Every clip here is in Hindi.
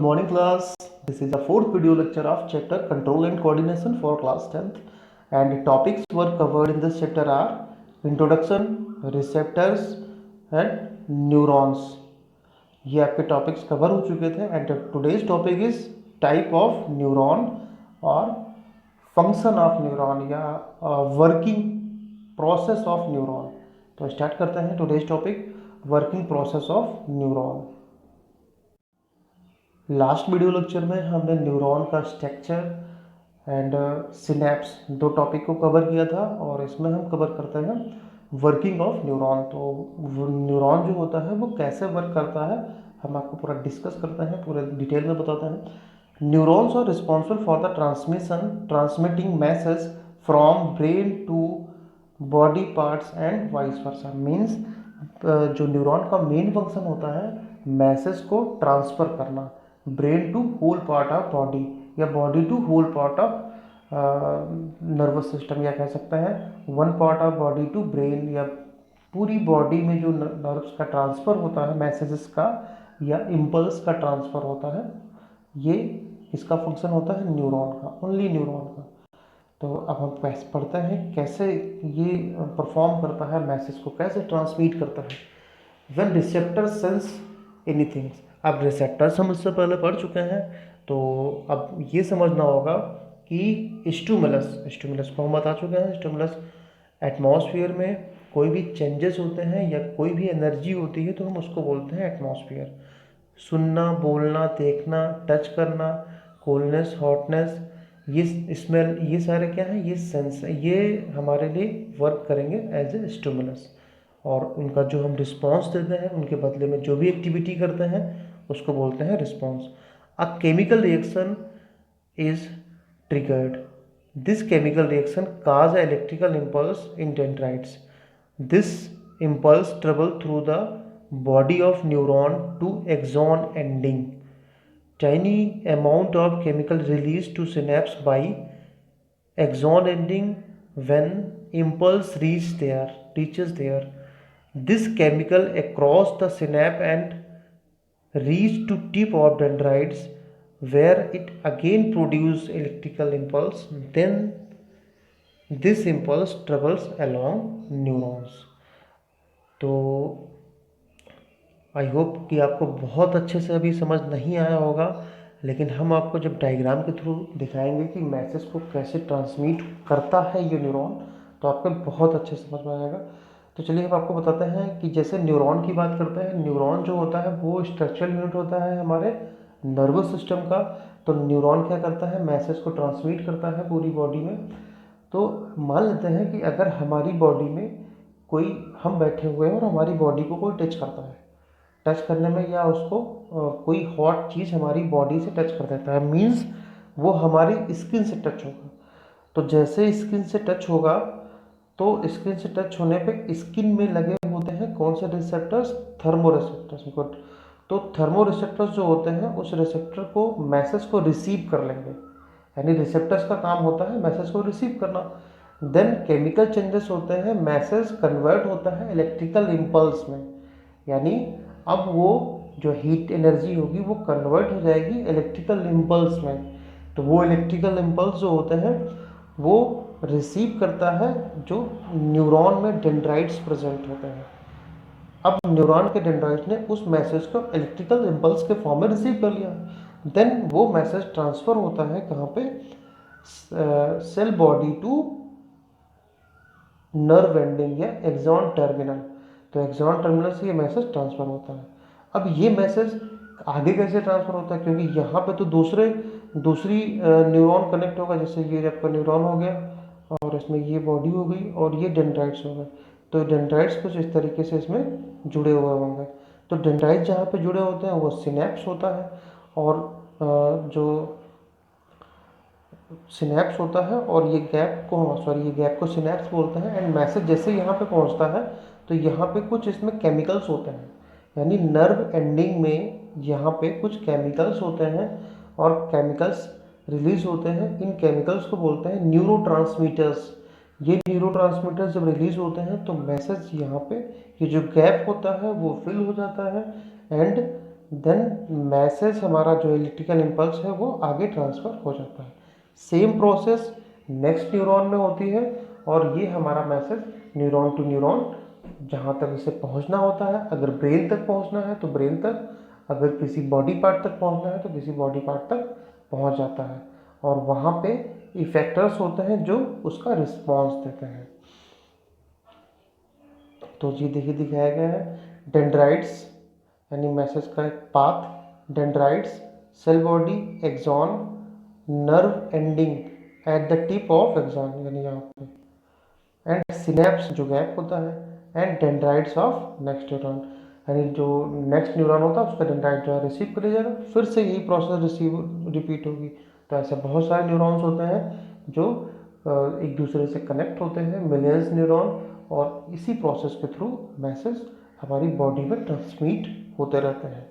morning class. This is the fourth video lecture of chapter Control and Coordination for class 10th, and the topics were covered in this chapter are introduction, receptors and neurons. ये आपके टॉपिक्स कवर हो चुके थे and today's topic is type of neuron और फंक्शन ऑफ न्यूरॉन या वर्किंग प्रोसेस ऑफ न्यूरॉन। तो स्टार्ट करते हैं today's topic working process of neuron. Last video lecture में हमने न्यूरॉन का स्ट्रक्चर एंड सिनेप्स दो टॉपिक को कवर किया था और इसमें हम कवर करते हैं वर्किंग ऑफ न्यूरॉन। तो न्यूरॉन जो होता है वो कैसे वर्क करता है हम आपको पूरा डिस्कस करते हैं, पूरे डिटेल में बताते हैं। Neurons are responsible for the transmitting message from brain to body parts and vice versa. Means जो न्यूरॉन का मेन फंक्शन होता है मैसेज को ट्रांसफ़र करना brain to whole part of body या body to whole part of nervous system, या कह सकते हैं one part of body to brain, या पूरी बॉडी में जो नर्व्स का ट्रांसफ़र होता है मैसेजेस का या इम्पल्स का ट्रांसफ़र होता है, ये इसका फंक्शन होता है न्यूरॉन का, ओनली न्यूरॉन का। तो अब हम पढ़ते हैं कैसे ये परफॉर्म करता है, मैसेज को कैसे ट्रांसमिट करता है। व्हेन रिसेप्टर सेंस एनीथिंग, अब रिसेप्टर्स हम इससे पहले पढ़ चुके हैं, तो अब ये समझना होगा कि स्टिमुलस को हम बता चुके हैं। स्टिमुलस एटमॉस्फेयर में कोई भी चेंजेस होते हैं या कोई भी एनर्जी होती है तो हम उसको बोलते हैं एटमॉस्फेयर। सुनना, बोलना, देखना, टच करना, कोल्डनेस, हॉटनेस, ये स्मेल, ये सारे क्या है, ये सेंस, ये हमारे लिए वर्क करेंगे एज ए स्टिमुलस। और उनका जो हम रिस्पॉन्स देते हैं, उनके बदले में जो भी एक्टिविटी करते हैं उसको बोलते हैं response. A chemical reaction is triggered. This chemical reaction cause electrical impulse in dendrites. This impulse travel through the body of neuron to axon ending. Tiny amount of chemical released to synapse by axon ending when impulse reaches there. This chemical across the synapse and reach to tip of dendrites where it again produce electrical impulse. Then this impulse travels along neurons. तो आई होप कि आपको बहुत अच्छे से अभी समझ नहीं आया होगा, लेकिन हम आपको जब डायग्राम के थ्रू दिखाएंगे कि मैसेज को कैसे ट्रांसमिट करता है ये न्यूरॉन, तो आपको बहुत अच्छे से समझ में आएगा। तो चलिए हम आपको बताते हैं कि जैसे न्यूरॉन की बात करते हैं, न्यूरॉन जो होता है वो स्ट्रक्चरल यूनिट होता है हमारे नर्वस सिस्टम का। तो न्यूरॉन क्या करता है, मैसेज को ट्रांसमिट करता है पूरी बॉडी में। तो मान लेते हैं कि अगर हमारी बॉडी में कोई, हम बैठे हुए हैं और हमारी बॉडी को कोई टच करता है, टच करने में या उसको कोई हॉट चीज़ हमारी बॉडी से टच कर देता है, मीन्स वो हमारी स्किन से टच होगा। तो जैसे स्किन से टच होगा तो स्किन से टच होने पे स्किन में लगे होते हैं कौन से रिसेप्टर्स, थर्मो रिसेप्टर्स। तो थर्मो रिसेप्टर्स जो होते हैं उस रिसेप्टर को मैसेज को रिसीव कर लेंगे, यानी रिसेप्टर्स का काम होता है मैसेज को रिसीव करना। देन केमिकल चेंजेस होते हैं, मैसेज कन्वर्ट होता है इलेक्ट्रिकल इम्पल्स में, यानी अब वो जो हीट एनर्जी होगी वो कन्वर्ट हो जाएगी इलेक्ट्रिकल इम्पल्स में। तो वो इलेक्ट्रिकल इम्पल्स जो होते हैं वो रिसीव करता है जो न्यूरॉन में डेंड्राइट्स प्रेजेंट होते हैं। अब न्यूरॉन के डेंड्राइट्स ने उस मैसेज को इलेक्ट्रिकल इम्पल्स के फॉर्म में रिसीव कर लिया। देन वो मैसेज ट्रांसफ़र होता है कहाँ पे, cell body to nerve ending या एक्सॉन टर्मिनल। तो एक्सॉन टर्मिनल से ये मैसेज ट्रांसफ़र होता है। अब ये मैसेज आगे कैसे ट्रांसफ़र होता है, क्योंकि यहाँ पे तो दूसरी न्यूरॉन कनेक्ट होगा। जैसे ये आपका न्यूरॉन हो गया और इसमें ये बॉडी हो गई और ये डेंड्राइट्स हो गए। तो डेंड्राइट्स कुछ इस तरीके से इसमें जुड़े हुए होंगे। तो डेंड्राइट्स जहाँ पे जुड़े होते हैं वो सिनेप्स होता है, और जो सिनेप्स होता है, और ये गैप को सिनेप्स बोलते हैं। एंड मैसेज जैसे यहाँ पे पहुँचता है तो यहाँ पे कुछ इसमें केमिकल्स होते हैं, यानी नर्व एंडिंग में यहाँ पे कुछ केमिकल्स होते हैं और केमिकल्स रिलीज होते हैं। इन केमिकल्स को बोलते हैं न्यूरोट्रांसमीटर्स। ये न्यूरोट्रांसमीटर्स जब रिलीज होते हैं तो मैसेज यहाँ पे ये जो गैप होता है वो फिल हो जाता है एंड देन मैसेज हमारा जो इलेक्ट्रिकल इम्पल्स है वो आगे ट्रांसफ़र हो जाता है। सेम प्रोसेस नेक्स्ट न्यूरॉन में होती है और ये हमारा मैसेज न्यूरॉन टू न्यूरॉन जहाँ तक इसे पहुँचना होता है, अगर ब्रेन तक पहुँचना है तो ब्रेन तक, अगर किसी बॉडी पार्ट तक पहुँचना है तो किसी बॉडी पार्ट तक पहुँच जाता है और वहाँ पे इफेक्टर्स होते हैं जो उसका रिस्पॉन्स देते हैं। तो जी देखिए दिखाया गया है डेंड्राइट्स यानी मैसेज का एक path, dendrites, cell body, axon, nerve ending at the tip of axon यानी यहाँ पे, एंड सिनेप्स जो गैप होता है, and dendrites of next neuron यानी जो नेक्स्ट न्यूरॉन होता है उसका डेंड्राइट जो है रिसीव कर जाएगा, फिर से यही प्रोसेस रिपीट होगी। तो ऐसे बहुत सारे न्यूरॉन्स होते हैं जो एक दूसरे से कनेक्ट होते हैं, मिलियंस न्यूरॉन, और इसी प्रोसेस के थ्रू मैसेज हमारी बॉडी में ट्रांसमिट होते रहते हैं।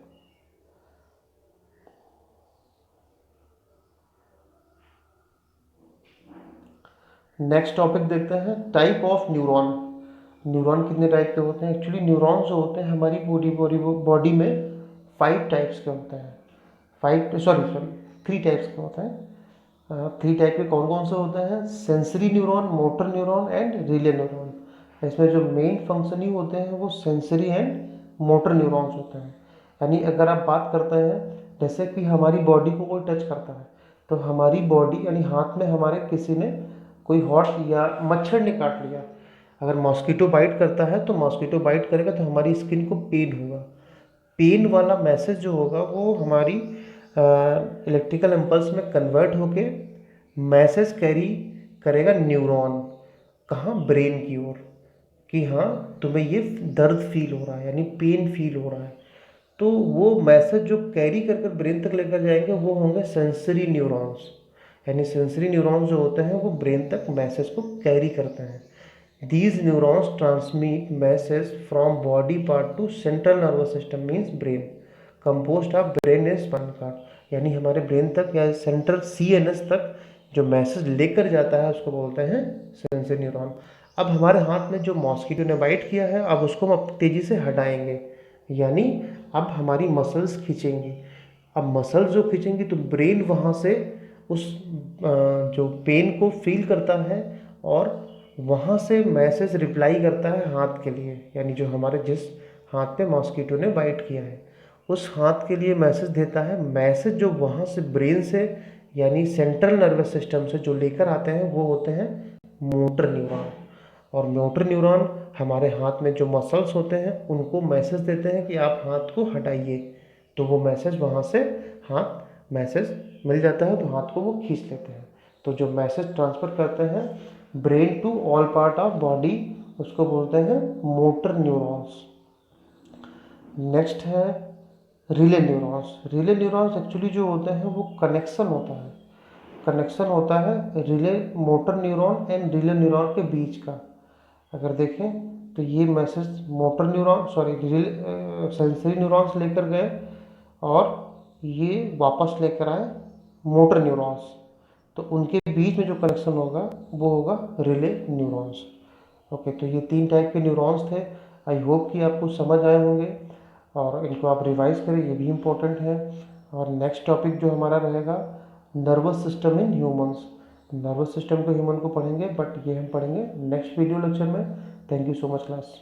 नेक्स्ट टॉपिक देखते हैं टाइप ऑफ न्यूरॉन। न्यूरॉन कितने टाइप के होते हैं? एक्चुअली न्यूरॉन्स जो होते हैं हमारी बॉडी में 5 टाइप्स के होते हैं। 3 टाइप्स के होते हैं। 3 टाइप के कौन कौन से होते हैं? Sensory neuron, motor neuron and relay neuron. इसमें जो मेन फंक्शन ही होते हैं वो सेंसरी एंड मोटर न्यूरॉन्स होते हैं। यानी अगर आप बात करते हैं जैसे कि हमारी बॉडी को कोई टच करता है तो हमारी बॉडी यानी हाथ में हमारे किसी ने कोई हॉट या मच्छर ने काट लिया, अगर मॉस्किटो बाइट करता है तो मॉस्किटो बाइट करेगा तो हमारी स्किन को पेन होगा। पेन वाला मैसेज जो होगा वो हमारी इलेक्ट्रिकल इम्पल्स में कन्वर्ट होके मैसेज कैरी करेगा न्यूरॉन, कहाँ? ब्रेन की ओर, कि हाँ तुम्हें ये दर्द फील हो रहा है यानी पेन फील हो रहा है। तो वो मैसेज जो कैरी कर कर ब्रेन तक लेकर जाएंगे वो होंगे सेंसरी न्यूरॉन्स। यानी सेंसरी न्यूरॉन्स जो होते हैं वो ब्रेन तक मैसेज को कैरी करते हैं। These neurons transmit message from body part two central nervous system means brain compost of brain is spinal cord. यानी हमारे ब्रेन तक या सेंट्रल CNS तक जो मैसेज लेकर जाता है उसको बोलते हैं सेंसरी न्यूरॉन। अब हमारे हाथ में जो मॉस्किटो ने बाइट किया है अब उसको हम तेज़ी से हटाएंगे, यानी अब हमारी मसल्स खींचेंगी। अब मसल्स जो खींचेंगी तो ब्रेन वहाँ से उस जो पेन को फील करता है और वहाँ से मैसेज रिप्लाई करता है हाथ के लिए, यानी जो हमारे जिस हाथ पे मॉस्किटो ने बाइट किया है उस हाथ के लिए मैसेज देता है। मैसेज जो वहाँ से ब्रेन से यानी सेंट्रल नर्वस सिस्टम से जो लेकर आते हैं वो होते हैं मोटर न्यूरॉन। और मोटर न्यूरॉन हमारे हाथ में जो मसल्स होते हैं उनको मैसेज देते हैं कि आप हाथ को हटाइए, तो वो मैसेज वहाँ से हाथ मैसेज मिल जाता है तो हाथ को वो खींच लेते हैं। तो जो मैसेज ट्रांसफ़र करते हैं brain to all part of body उसको बोलते हैं मोटर न्यूरॉन्स। नेक्स्ट है relay neurons. Relay neurons actually जो होते हैं वो कनेक्शन होता है relay motor neuron and relay neuron के बीच का। अगर देखें तो ये message motor neuron sensory neurons लेकर गए और ये वापस लेकर आए मोटर न्यूरॉन्स, तो उनके बीच में जो कनेक्शन होगा वो होगा रिले न्यूरॉन्स। ओके, तो ये 3 टाइप के न्यूरॉन्स थे। आई होप कि आपको समझ आए होंगे और इनको आप रिवाइज करें, ये भी इम्पोर्टेंट है। और नेक्स्ट टॉपिक जो हमारा रहेगा nervous system in humans. Nervous system को ह्यूमन को पढ़ेंगे बट ये हम पढ़ेंगे नेक्स्ट वीडियो लेक्चर में। Thank you so much class.